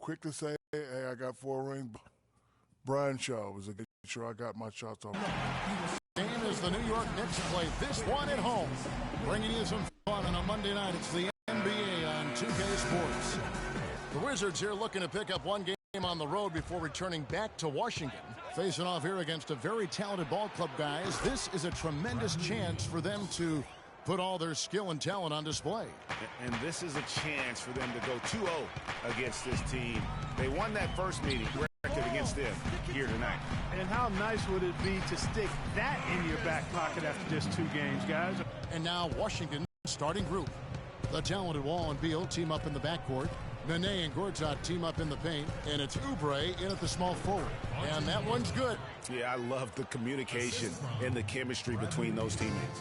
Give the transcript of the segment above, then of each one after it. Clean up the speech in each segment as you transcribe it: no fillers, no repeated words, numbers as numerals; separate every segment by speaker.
Speaker 1: quick to say, hey, I got 4 rings. Brian Shaw was a good sure I got my shots off.
Speaker 2: Game as the New York Knicks play this one at home. Bringing you some fun on a Monday night. It's the NBA on 2K Sports. The Wizards here looking to pick up one game on the road before returning back to Washington. Facing off here against a very talented ball club, guys. This is a tremendous chance for them to put all their skill and talent on display.
Speaker 3: And this is a chance for them to go 2-0 against this team. They won that first meeting against them here tonight.
Speaker 4: And how nice would it be to stick that in your back pocket after just 2 games, guys?
Speaker 2: And now Washington starting group. The talented Wall and Beal team up in the backcourt. Nene and Gortat team up in the paint, and it's Oubre in at the small forward. And that one's good.
Speaker 3: Yeah, I love the communication and the chemistry between those teammates.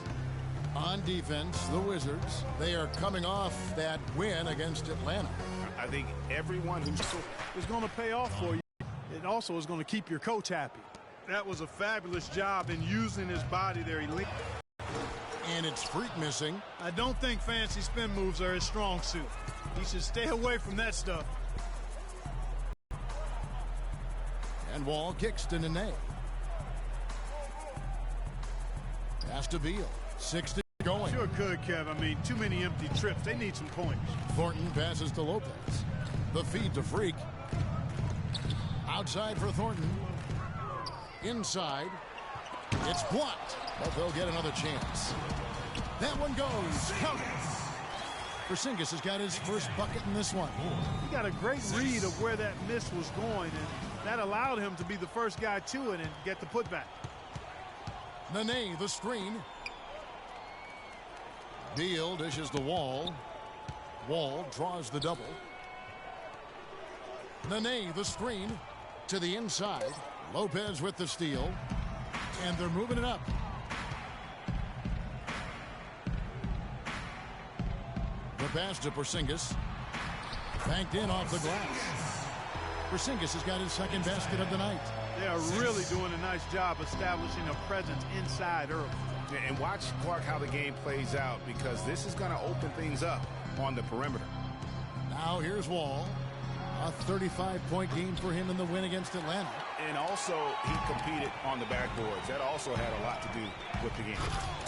Speaker 2: On defense, the Wizards, they are coming off that win against Atlanta.
Speaker 3: I think everyone who's
Speaker 4: is going to pay off for you. It also is going to keep your coach happy. That was a fabulous job in using his body there.
Speaker 2: And it's Freak missing.
Speaker 4: I don't think fancy spin moves are his strong suit. He should stay away from that stuff.
Speaker 2: And Wall kicks to Nene. Pass to Beal. 60 going.
Speaker 4: Sure could, Kev. I mean, too many empty trips. They need some points.
Speaker 2: Thornton passes to Lopez. The feed to Freak. Outside for Thornton. Inside. It's blocked. But they'll get another chance. That one goes. Count. Porzingis has got his first bucket in this one.
Speaker 4: He got a great read of where that miss was going, and that allowed him to be the first guy to it and get the putback.
Speaker 2: Nene, the screen. Beal dishes the Wall. Wall draws the double. Nene, the screen to the inside. Lopez with the steal. And they're moving it up. The pass to Porzingis. Banked in off the glass. Porzingis has got his second basket of the night.
Speaker 4: They are really doing a nice job establishing a presence inside early.
Speaker 3: And watch, Clark, how the game plays out, because this is going to open things up on the perimeter.
Speaker 2: Now here's Wall. A 35-point game for him in the win against Atlanta.
Speaker 3: And also, he competed on the backboards. That also had a lot to do with the game.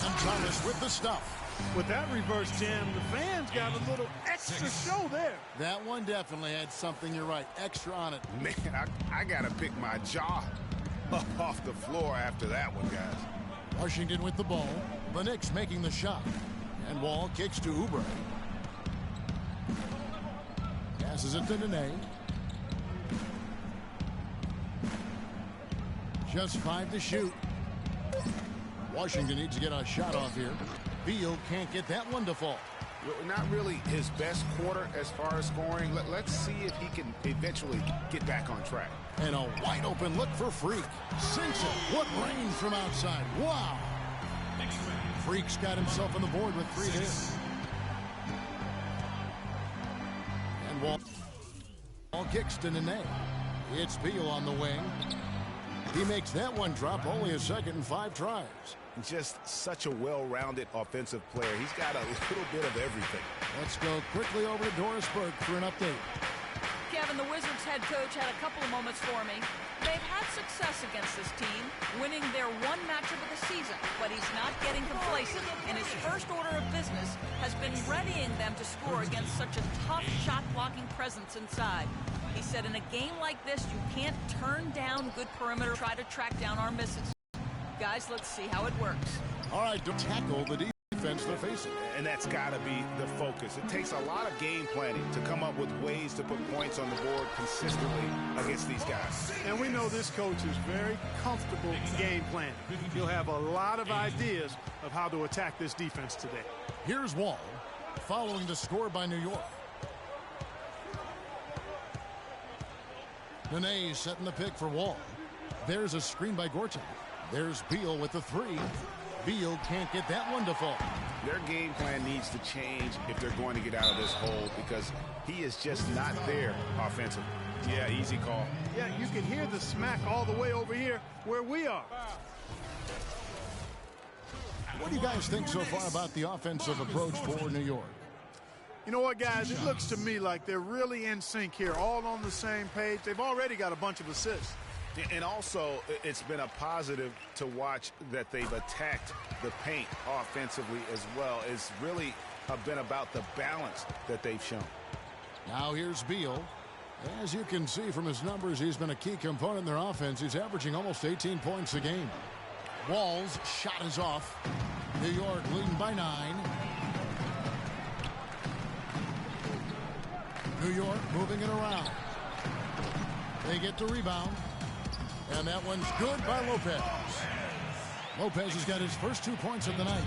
Speaker 2: And Thomas with the stuff.
Speaker 4: With that reverse jam, the fans got a little extra show there.
Speaker 2: That one definitely had something, you're right, extra on it.
Speaker 3: Man, I got to pick my jaw up off the floor after that one, guys.
Speaker 2: Washington with the ball. The Knicks making the shot. And Wall kicks to Oubre. Passes it to Nene. Just 5 to shoot. Washington needs to get a shot off here. Beal can't get that one to fall.
Speaker 3: Not really his best quarter as far as scoring. Let's see if he can eventually get back on track.
Speaker 2: And a wide open look for Freak. Sinks it. What range from outside. Wow. Freak's got himself on the board with 3 hits. And Wall kicks to Nene. It's Beal on the wing. He makes that one drop, only a second and 5 tries.
Speaker 3: Just such a well-rounded offensive player. He's got a little bit of everything.
Speaker 2: Let's go quickly over to Doris Burke for an update.
Speaker 5: Kevin, the Wizards head coach had a couple of moments for me. They've had success against this team, winning their one matchup of the season, but he's not getting complacent, and his first order of business has been readying them to score against such a tough shot-blocking presence inside. He said in a game like this, you can't turn down good perimeter, try to track down our misses. Guys, let's see how it works.
Speaker 2: All right, to tackle the defense they're facing.
Speaker 3: And that's got to be the focus. It takes a lot of game planning to come up with ways to put points on the board consistently against these guys.
Speaker 4: And we know this coach is very comfortable game planning. He'll have a lot of ideas of how to attack this defense today.
Speaker 2: Here's Wall, following the score by New York. Nene setting the pick for Wall. There's a screen by Gortat. There's Beal with the 3. Beal can't get that one to fall.
Speaker 3: Their game plan needs to change if they're going to get out of this hole, because he is just not there offensively. Yeah, easy call.
Speaker 4: Yeah, you can hear the smack all the way over here where we are.
Speaker 2: What do you guys think so far about the offensive approach for New York?
Speaker 4: You know what, guys? It looks to me like they're really in sync here, all on the same page. They've already got a bunch of assists.
Speaker 3: And also, it's been a positive to watch that they've attacked the paint offensively as well. It's really been about the balance that they've shown.
Speaker 2: Now here's Beal. As you can see from his numbers, he's been a key component in their offense. He's averaging almost 18 points a game. Wall's shot is off. New York leading by 9. New York moving it around. They get the rebound. And that one's good by Lopez. Lopez has got his first 2 points of the night.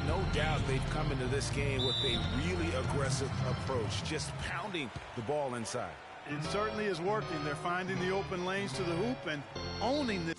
Speaker 3: No doubt they've come into this game with a really aggressive approach, just pounding the ball inside.
Speaker 4: It certainly is working. They're finding the open lanes to the hoop and owning the...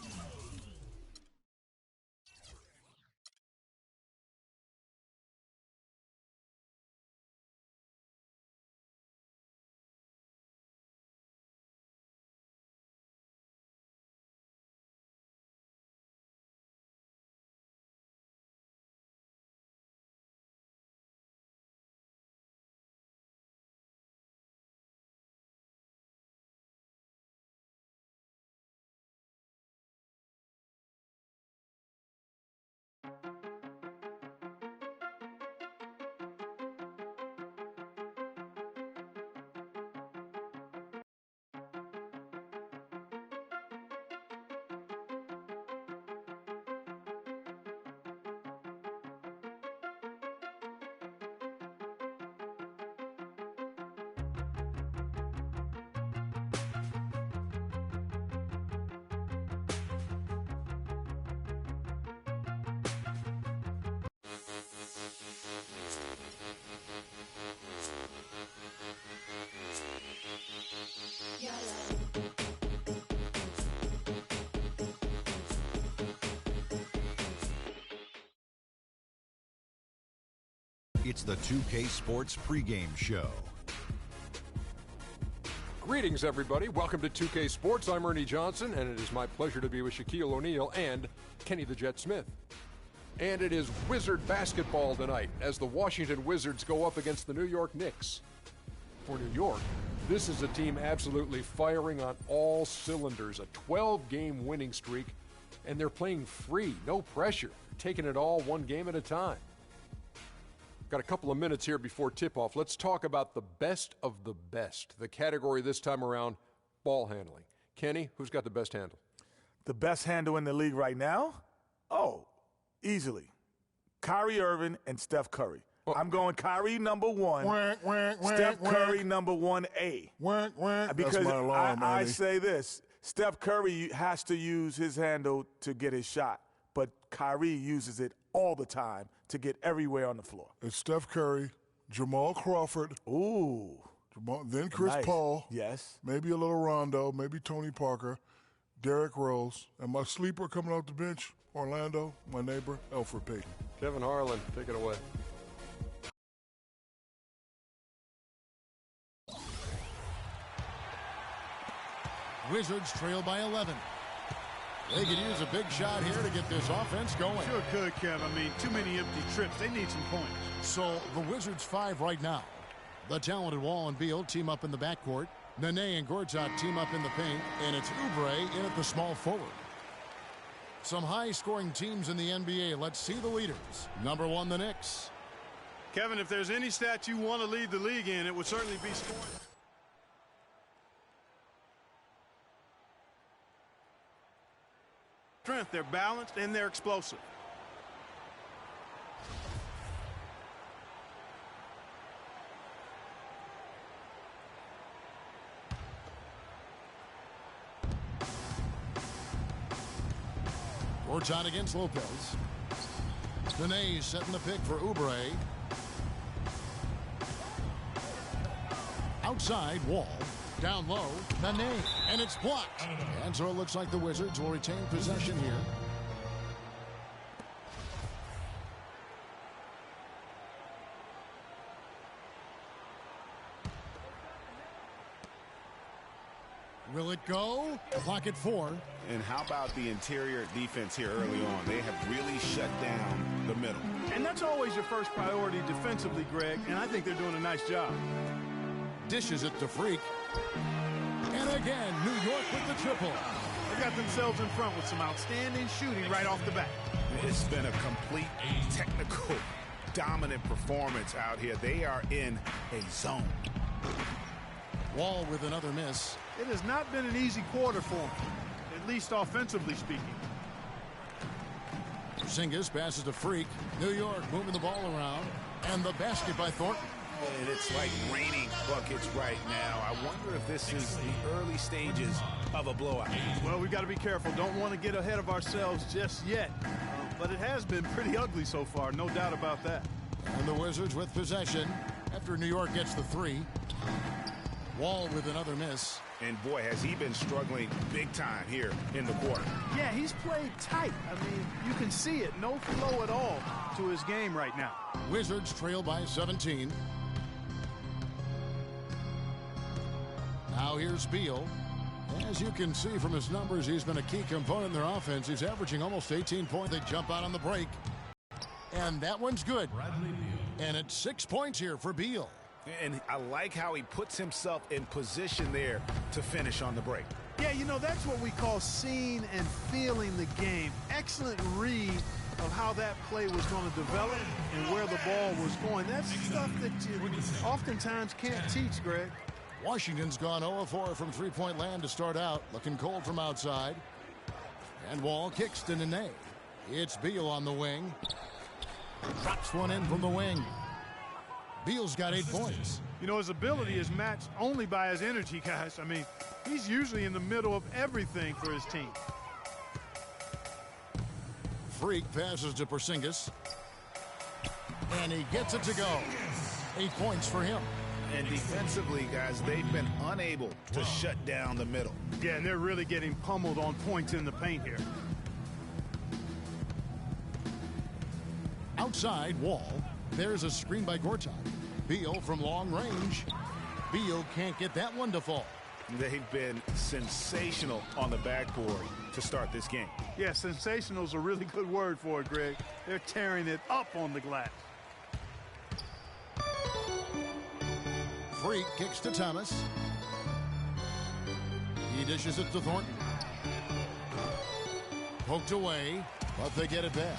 Speaker 6: It's the 2K Sports pregame show.
Speaker 7: Greetings, everybody. Welcome to 2K Sports. I'm Ernie Johnson, and it is my pleasure to be with Shaquille O'Neal and Kenny the Jet Smith. And it is Wizard basketball tonight as the Washington Wizards go up against the New York Knicks. For New York, this is a team absolutely firing on all cylinders, a 12-game winning streak, and they're playing free, no pressure, taking it all one game at a time. Got a couple of minutes here before tip-off. Let's talk about the best of the best. The category this time around, ball handling. Kenny, who's got the best handle?
Speaker 8: The best handle in the league right now? Oh, easily. Kyrie Irving and Steph Curry. I'm going Kyrie number 1, Steph Curry number 1A. Because
Speaker 1: that's my alarm,
Speaker 8: I say this, Steph Curry has to use his handle to get his shot, but Kyrie uses it all the time to get everywhere on the floor.
Speaker 1: It's Steph Curry, Jamal Crawford.
Speaker 8: Ooh.
Speaker 1: Then Chris Paul.
Speaker 8: Yes.
Speaker 1: Maybe a little Rondo, maybe Tony Parker, Derrick Rose, and my sleeper coming off the bench, Orlando, my neighbor, Elfrid Payton.
Speaker 7: Kevin Harlan, take it away.
Speaker 2: Wizards trail by 11. They could use a big shot here to get this offense going.
Speaker 4: Sure could, Kev. I mean, too many empty trips. They need some points.
Speaker 2: So the Wizards 5 right now. The talented Wall and Beal team up in the backcourt. Nene and Gortat team up in the paint. And it's Oubre in at the small forward. Some high-scoring teams in the NBA. Let's see the leaders. Number 1, the Knicks.
Speaker 4: Kevin, if there's any stat you want to lead the league in, it would certainly be scoring. Strength, they're balanced and they're explosive.
Speaker 2: Gortat against Lopez. Nene setting the pick for Oubre. Outside, Wall. Down low, Nene, and it's blocked. And so it looks like the Wizards will retain possession here. Will it go? Clock at 4.
Speaker 3: And how about the interior defense here early on? They have really shut down the middle.
Speaker 4: And that's always your first priority defensively, Greg, and I think they're doing a nice job.
Speaker 2: Dishes it to Freak. And again, New York with the triple.
Speaker 4: They got themselves in front with some outstanding shooting right off the bat.
Speaker 3: It's been a complete technical, dominant performance out here. They are in a zone.
Speaker 2: Wall with another miss.
Speaker 4: It has not been an easy quarter for them, at least offensively speaking.
Speaker 2: Porzingis passes to Freak. New York moving the ball around. And the basket by Thornton.
Speaker 3: And it's like raining buckets right now. I wonder if this is the early stages of a blowout.
Speaker 4: Well, we've got to be careful. Don't want to get ahead of ourselves just yet. But it has been pretty ugly so far, no doubt about that.
Speaker 2: And the Wizards with possession after New York gets the three. Wall with another miss.
Speaker 3: And boy, has he been struggling big time here in the quarter.
Speaker 4: Yeah, he's played tight. I mean, you can see it. No flow at all to his game right now.
Speaker 2: Wizards trail by 17. Now here's Beal. As you can see from his numbers, he's been a key component in their offense. He's averaging almost 18 points. They jump out on the break. And that one's good. And it's 6 points here for Beal.
Speaker 3: And I like how he puts himself in position there to finish on the break.
Speaker 4: Yeah, you know, that's what we call seeing and feeling the game. Excellent read of how that play was going to develop and where the ball was going. That's stuff that you oftentimes can't teach, Greg.
Speaker 2: Washington's gone 0-4 from three-point land to start out. Looking cold from outside. And Wall kicks to Nene. It's Beal on the wing. Drops one in from the wing. Beal's got 8 points.
Speaker 4: You know, his ability is matched only by his energy, guys. I mean, he's usually in the middle of everything for his team.
Speaker 2: Freak passes to Porzingis. And he gets it to go. 8 points for him.
Speaker 3: And defensively, guys, they've been unable to shut down the middle.
Speaker 4: Yeah, and they're really getting pummeled on points in the paint here.
Speaker 2: Outside Wall. There's a screen by Gortat. Beal from long range. Beal can't get that one to fall.
Speaker 3: They've been sensational on the backboard to start this game.
Speaker 4: Yeah, sensational is a really good word for it, Greg. They're tearing it up on the glass.
Speaker 2: Freak kicks to Thomas. He dishes it to Thornton. Poked away, but they get it back.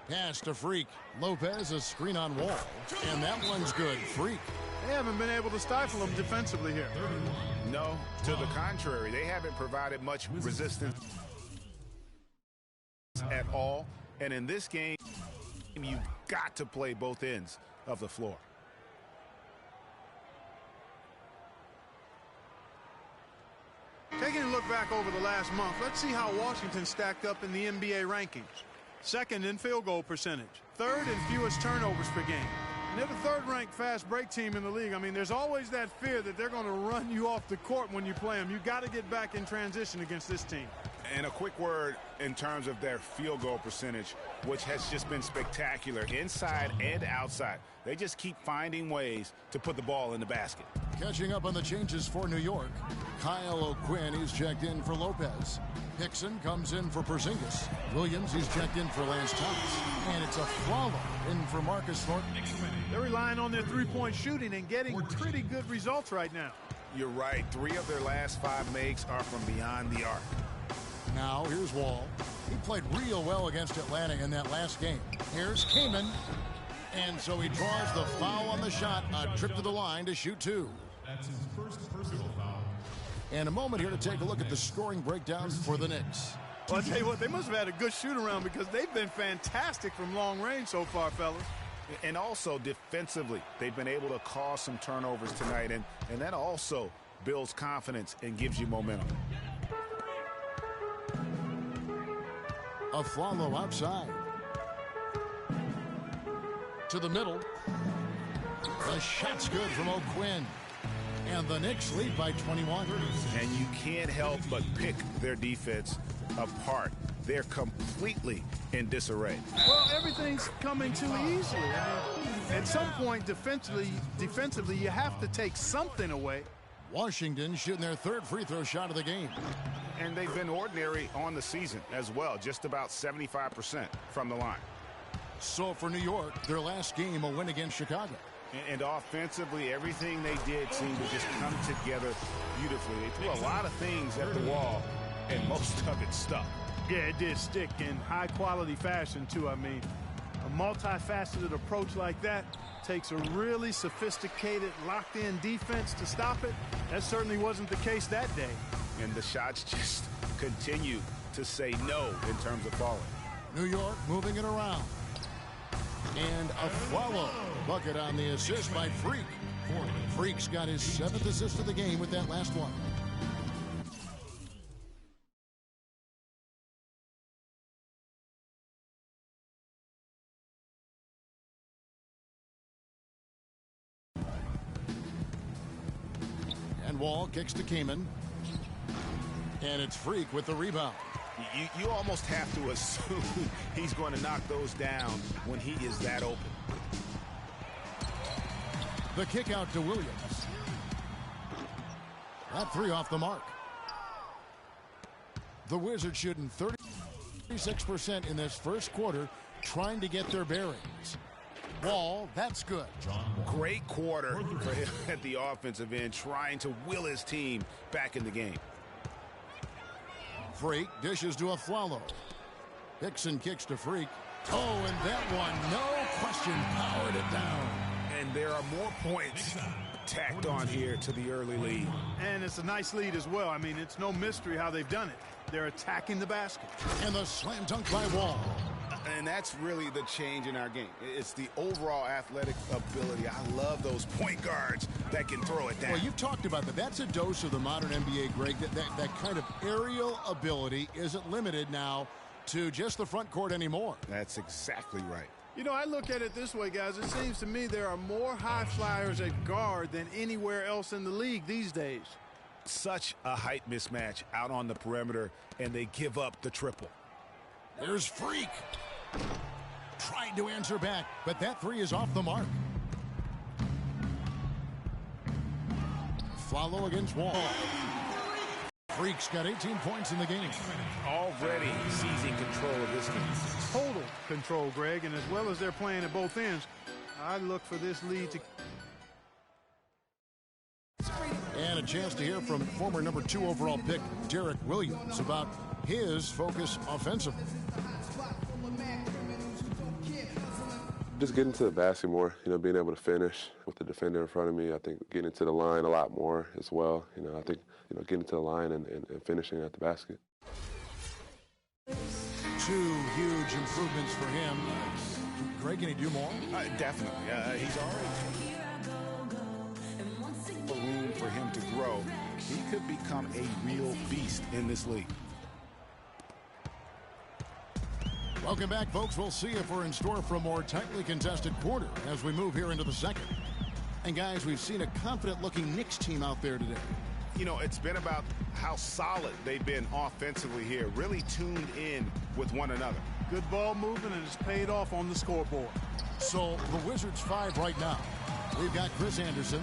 Speaker 2: Pass to Freak. Lopez, a screen on Wall. And that one's good. Freak.
Speaker 4: They haven't been able to stifle him defensively here.
Speaker 3: No, to the contrary. They haven't provided much resistance at all. And in this game, you've got to play both ends of the floor.
Speaker 4: Taking a look back over the last month, let's see how Washington stacked up in the NBA rankings. Second in field goal percentage. Third in fewest turnovers per game. And they're the third-ranked fast break team in the league. I mean, there's always that fear that they're going to run you off the court when you play them. You've got to get back in transition against this team.
Speaker 3: And a quick word in terms of their field goal percentage, which has just been spectacular inside and outside. They just keep finding ways to put the ball in the basket.
Speaker 2: Catching up on the changes for New York. Kyle O'Quinn, he's checked in for Lopez. Hickson comes in for Porzingis. Williams, he's checked in for Lance Thomas. And it's a Flalo in for Marcus Thornton.
Speaker 4: They're relying on their three-point shooting and getting pretty good results right now.
Speaker 3: You're right. 3 of their last 5 makes are from beyond the arc.
Speaker 2: Now, here's Wall. He played real well against Atlanta in that last game. Here's Kaman. And so he draws the foul on the shot. A trip to the line to shoot 2.
Speaker 9: That's his first personal foul.
Speaker 2: And a moment here to take a look at the scoring breakdown for the Knicks.
Speaker 4: Well, I'll tell you what, they must have had a good shoot-around because they've been fantastic from long range so far, fellas.
Speaker 3: And also defensively, they've been able to cause some turnovers tonight, and that also builds confidence and gives you momentum.
Speaker 2: Aflalo outside. To the middle. The shot's good from O'Quinn. And the Knicks lead by 21.
Speaker 3: And you can't help but pick their defense apart. They're completely in disarray.
Speaker 4: Well, everything's coming too easily. I mean, at some point defensively, you have to take something away.
Speaker 2: Washington shooting their third free throw shot of the game.
Speaker 3: And they've been ordinary on the season as well, just about 75% from the line.
Speaker 2: So for New York, their last game, a win against Chicago.
Speaker 3: And offensively, everything they did seemed to just come together beautifully. They threw a lot of things at the wall, and most of it stuck.
Speaker 4: Yeah, it did stick in high-quality fashion, too. I mean, a multifaceted approach like that takes a really sophisticated, locked-in defense to stop it. That certainly wasn't the case that day.
Speaker 3: And the shots just continue to say no in terms of falling.
Speaker 2: New York moving it around. And a follow bucket on the assist by Freak. Freak's got his 7th assist of the game with that last one. And Wall kicks to Kaman. And it's Freak with the rebound.
Speaker 3: You almost have to assume he's going to knock those down when he is that open.
Speaker 2: The kick out to Williams. That three off the mark. The Wizards shooting 36% in this first quarter, trying to get their bearings. Wall, that's good.
Speaker 3: Great quarter for him at the offensive end, trying to will his team back in the game.
Speaker 2: Freak dishes to Aflalo. Hickson kicks to Freak. Oh, and that one, no question, powered it down.
Speaker 3: And there are more points tacked on here to the early lead.
Speaker 4: And it's a nice lead as well. I mean, it's no mystery how they've done it. They're attacking the basket.
Speaker 2: And the slam dunk by Wall.
Speaker 3: And that's really the change in our game. It's the overall athletic ability. I love those point guards that can throw it down.
Speaker 2: Well, you've talked about that. That's a dose of the modern NBA, Greg. That kind of aerial ability isn't limited now to just the front court anymore.
Speaker 3: That's exactly right.
Speaker 4: You know, I look at it this way, guys. It seems to me there are more high flyers at guard than anywhere else in the league these days.
Speaker 3: Such a height mismatch out on the perimeter, and they give up the triple.
Speaker 2: There's Freak. Trying to answer back, but that three is off the mark. Follow against Wall. Freak's got 18 points in the game.
Speaker 3: Already seizing control of this game.
Speaker 4: Total control, Greg, and as well as they're playing at both ends, I look for this lead to...
Speaker 2: And a chance to hear from former number 2 overall pick Derek Williams about his focus offensively.
Speaker 10: Just getting to the basket more, being able to finish with the defender in front of me. I think getting to the line a lot more as well. I think, getting to the line and finishing at the basket.
Speaker 2: 2 huge improvements for him. Greg, can he do more?
Speaker 3: Definitely. He's already room for him to grow. He could become a real beast in this league.
Speaker 2: Welcome back, folks. We'll see if we're in store for a more tightly contested quarter as we move here into the second. And, guys, we've seen a confident-looking Knicks team out there today.
Speaker 3: It's been about how solid they've been offensively here, really tuned in with one another.
Speaker 4: Good ball movement, and it's paid off on the scoreboard.
Speaker 2: So the Wizards 5 right now. We've got Chris Anderson,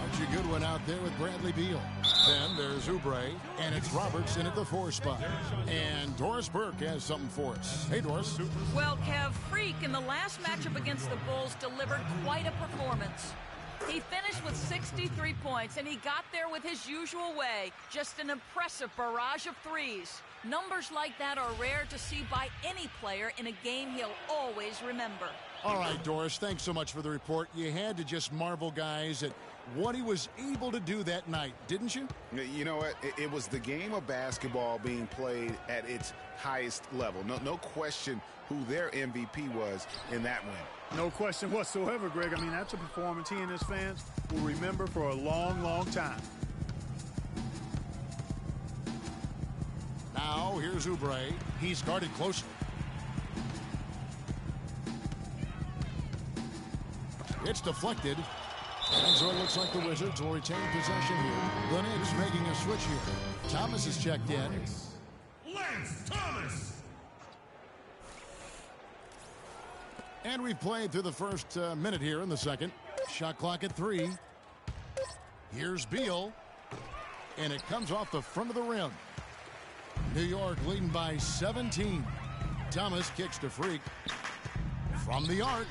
Speaker 2: Archie Goodwin out there with Bradley Beal. Then there's Oubre, and it's Robertson at the 4 spot. And Doris Burke has something for us. Hey, Doris.
Speaker 5: Well, Kev, Freak in the last matchup against the Bulls delivered quite a performance. He finished with 63 points, and he got there with his usual way. Just an impressive barrage of threes. Numbers like that are rare to see by any player in a game he'll always remember.
Speaker 2: All right, Doris, thanks so much for the report. You had to just marvel, guys, at what he was able to do that night, didn't you?
Speaker 3: You know what? It was the game of basketball being played at its highest level. No question who their MVP was in that win.
Speaker 4: No question whatsoever, Greg. I mean, that's a performance he and his fans will remember for a long, long time.
Speaker 2: Now, here's Oubre. He's guarded closely. It's deflected. And so it looks like the Wizards will retain possession here. The Knicks making a switch here. Thomas is checked in.
Speaker 9: Lance Thomas.
Speaker 2: And we've played through the first minute here in the second. Shot clock at 3. Here's Beal. and it comes off the front of the rim. New York leading by 17. Thomas kicks to Freak. From the arc.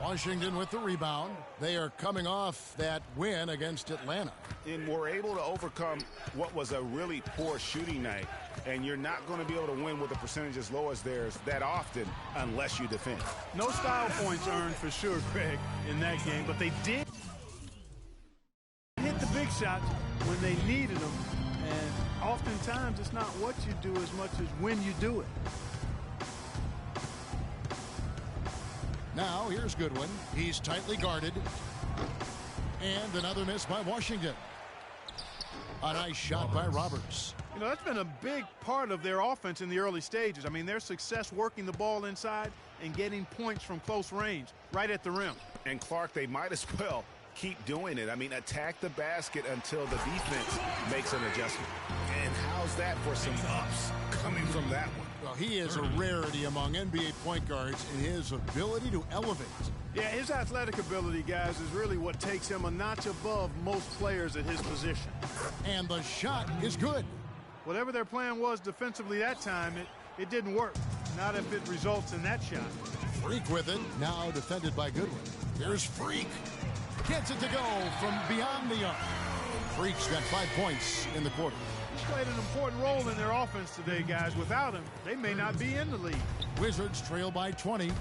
Speaker 2: Washington with the rebound. They are coming off that win against Atlanta.
Speaker 3: And we're able to overcome what was a really poor shooting night. And you're not going to be able to win with a percentage as low as theirs that often unless you defend.
Speaker 4: No style points earned for sure, Greg, in that game. But they did hit the big shots when they needed them. And oftentimes it's not what you do as much as when you do it.
Speaker 2: Now here's Goodwin. He's tightly guarded. And another miss by Washington. A nice shot by Roberts.
Speaker 4: You know, that's been a big part of their offense in the early stages. I mean, their success working the ball inside and getting points from close range right at the rim.
Speaker 3: And Clark, they might as well keep doing it. I mean, attack the basket until the defense makes an adjustment. And how's that for some ups coming from that one?
Speaker 2: Well, he is a rarity among NBA point guards in his ability to elevate.
Speaker 4: Yeah, his athletic ability, guys, is really what takes him a notch above most players at his position.
Speaker 2: And the shot is good.
Speaker 4: Whatever their plan was defensively that time, it didn't work. Not if it results in that shot.
Speaker 2: Freak with it, now defended by Goodwin. Here's Freak. Gets it to go from beyond the arc. Freak's got 5 points in the quarter.
Speaker 4: He's played an important role in their offense today, guys. Without him, they may not be in the league.
Speaker 2: Wizards trail by 20.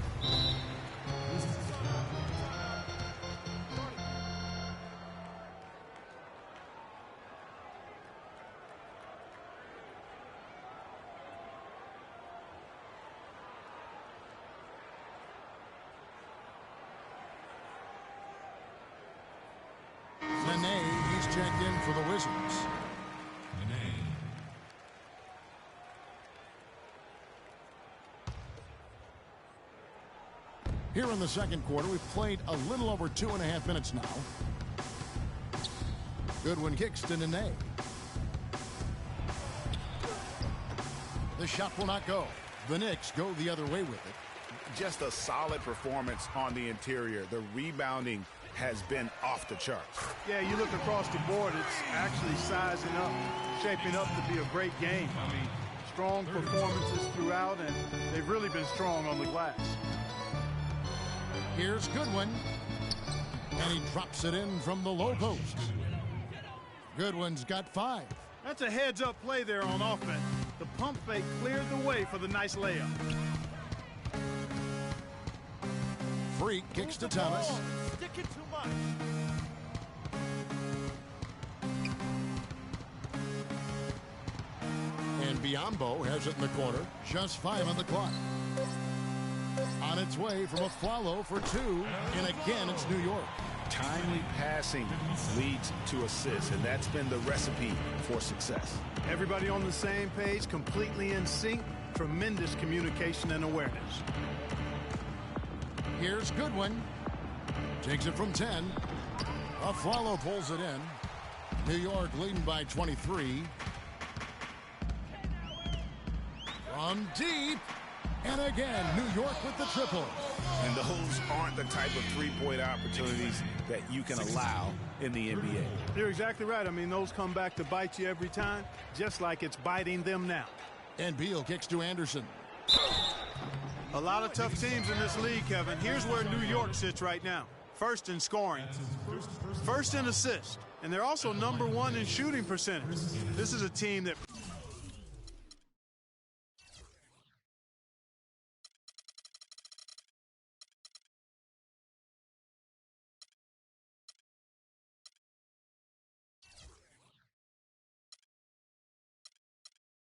Speaker 2: He's checked in for the Wizards. Here in the second quarter, we've played a little over 2.5 minutes now. Goodwin kicks to Nene. The shot will not go. The Knicks go the other way with it.
Speaker 3: Just a solid performance on the interior. The rebounding has been off the charts.
Speaker 4: Yeah, you look across the board, it's actually sizing up, shaping up to be a great game. I mean, strong performances throughout, and they've really been strong on the glass.
Speaker 2: Here's Goodwin, and he drops it in from the low post. Goodwin's got 5.
Speaker 4: That's a heads-up play there on offense. The pump fake cleared the way for the nice layup.
Speaker 2: Freak kicks to Thomas.
Speaker 9: Sticking too much.
Speaker 2: And Biombo has it in the corner. Just 5 on the clock. On its way from a follow for 2. And again, it's New York.
Speaker 3: Timely passing leads to assists, and that's been the recipe for success.
Speaker 4: Everybody on the same page, completely in sync. Tremendous communication and awareness.
Speaker 2: Here's Goodwin. Takes it from 10. Aflalo pulls it in. New York leading by 23. From deep. And again, New York with the triple.
Speaker 3: And those aren't the type of three-point opportunities that you can allow in the NBA.
Speaker 4: You're exactly right. I mean, those come back to bite you every time, just like it's biting them now.
Speaker 2: And Beal kicks to Anderson.
Speaker 4: A lot of tough teams in this league, Kevin. Here's where New York sits right now. First in scoring, first in assists, and they're also #1 in shooting percentage. This is a team that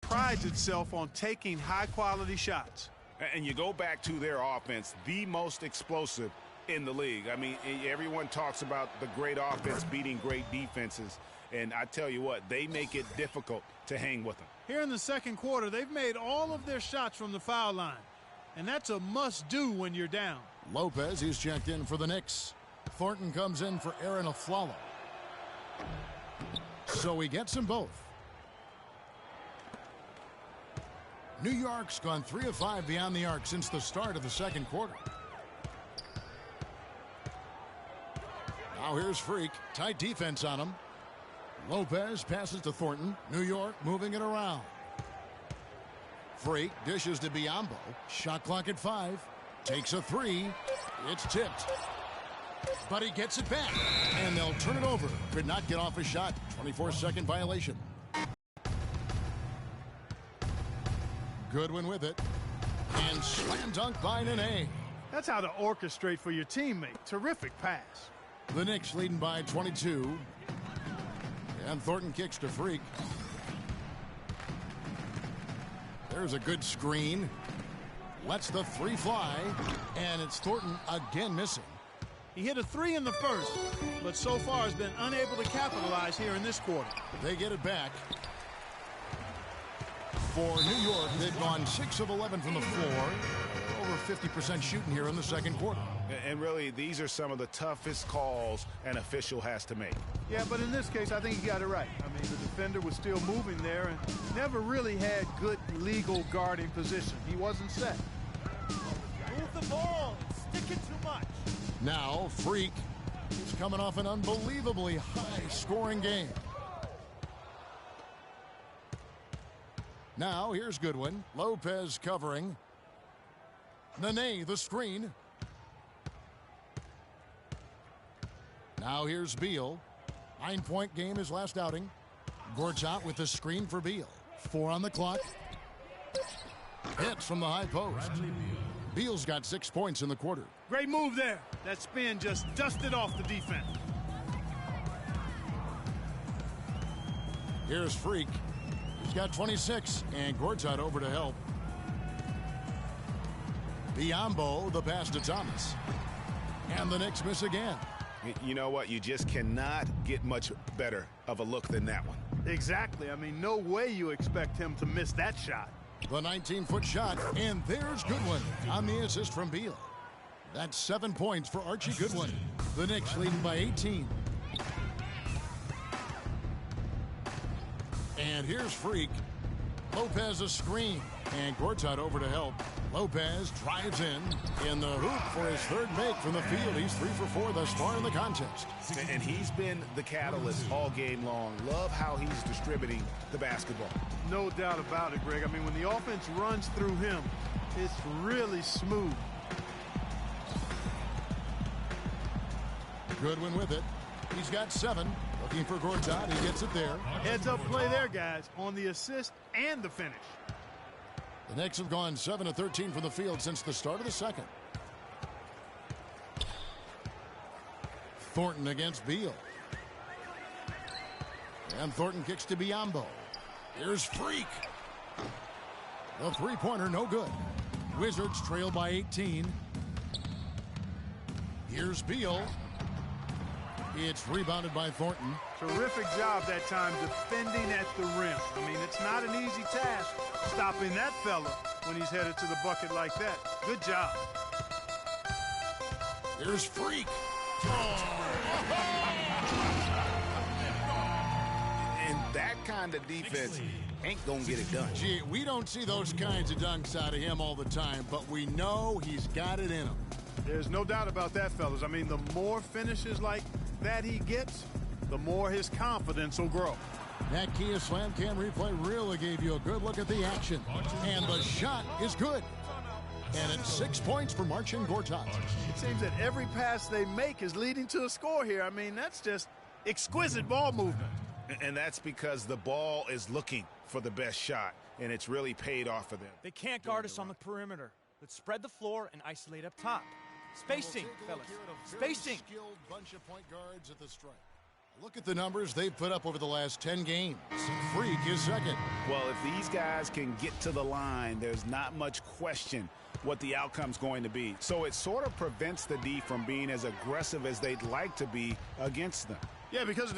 Speaker 4: prides itself on taking high-quality shots.
Speaker 3: And you go back to their offense, the most explosive in the league. I mean, everyone talks about the great offense beating great defenses, and I tell you what, they make it difficult to hang with them.
Speaker 4: Here in the second quarter, they've made all of their shots from the foul line, and that's a must-do when you're down.
Speaker 2: Lopez, he's checked in for the Knicks. Thornton comes in for Aaron Aflalo. So he gets them both. New York's gone 3 of 5 beyond the arc since the start of the second quarter. Now here's Freak. Tight defense on him. Lopez passes to Thornton. New York moving it around. Freak dishes to Biombo. Shot clock at 5. Takes a 3. It's tipped. But he gets it back. And they'll turn it over. Could not get off a shot. 24-second violation. Goodwin with it. And slam dunk by Nene.
Speaker 4: That's how to orchestrate for your teammate. Terrific pass.
Speaker 2: The Knicks leading by 22. And Thornton kicks to Freak. There's a good screen. Lets the 3 fly. And it's Thornton again missing.
Speaker 4: He hit a 3 in the first, but so far has been unable to capitalize here in this quarter.
Speaker 2: They get it back. For New York, they've gone 6 of 11 from the floor. Over 50% shooting here in the second quarter.
Speaker 3: And really, these are some of the toughest calls an official has to make.
Speaker 4: Yeah, but in this case, I think he got it right. I mean, the defender was still moving there and never really had good legal guarding position. He wasn't set.
Speaker 11: Move the ball. Stick it too much.
Speaker 2: Now, Freak is coming off an unbelievably high-scoring game. Now, here's Goodwin. Lopez covering. Nene, the screen. Now here's Beal. 9-point game his last outing. Gortat with the screen for Beal. 4 on the clock. Hits from the high post. Beal's got 6 points in the quarter.
Speaker 4: Great move there. That spin just dusted off the defense.
Speaker 2: Here's Freak. He's got 26, and Gortat over to help. Biombo, the pass to Thomas. And the Knicks miss again.
Speaker 3: You know what? You just cannot get much better of a look than that one.
Speaker 4: Exactly. I mean, no way you expect him to miss that shot.
Speaker 2: The 19-foot shot, and there's Goodwin on the assist from Beal. That's 7 points for Archie Goodwin. The Knicks leading by 18. And here's Freak. Lopez a screen, and Gortat over to help. Lopez drives in the hoop for his third make from the field. He's 3 for 4 thus far in the contest.
Speaker 3: And he's been the catalyst all game long. Love how he's distributing the basketball.
Speaker 4: No doubt about it, Greg. I mean, when the offense runs through him, it's really smooth.
Speaker 2: Goodwin with it. He's got 7. Looking for Gortat. He gets it there.
Speaker 4: Heads up play there, guys, on the assist and the finish.
Speaker 2: The Knicks have gone 7 of 13 from the field since the start of the second. Thornton against Beal. And Thornton kicks to Biombo. Here's Freak. The three-pointer no good. Wizards trail by 18. Here's Beal. It's rebounded by Thornton.
Speaker 4: Terrific job that time defending at the rim. I mean, it's not an easy task stopping that fella when he's headed to the bucket like that. Good job.
Speaker 2: Here's Freak.
Speaker 3: And that kind of defense ain't gonna get it done.
Speaker 2: Gee, we don't see those kinds of dunks out of him all the time, but we know he's got it in him.
Speaker 4: There's no doubt about that, fellas. I mean, the more finishes like that he gets, the more his confidence will grow.
Speaker 2: That Kia Slam Cam replay really gave you a good look at the action. And the shot is good. And it's 6 points for Marcin Gortat.
Speaker 4: It seems that every pass they make is leading to a score here. I mean, that's just exquisite ball movement.
Speaker 3: And that's because the ball is looking for the best shot, and it's really paid off for them.
Speaker 11: They can't guard us on the perimeter. Let's spread the floor and isolate up top. Spacing, fellas. Spacing.
Speaker 2: Skilled bunch of point guards at the stripe. Look at the numbers they've put up over the last 10 games. Freak is second.
Speaker 3: Well, if these guys can get to the line, there's not much question what the outcome's going to be. So it sort of prevents the D from being as aggressive as they'd like to be against them.
Speaker 4: Yeah, because of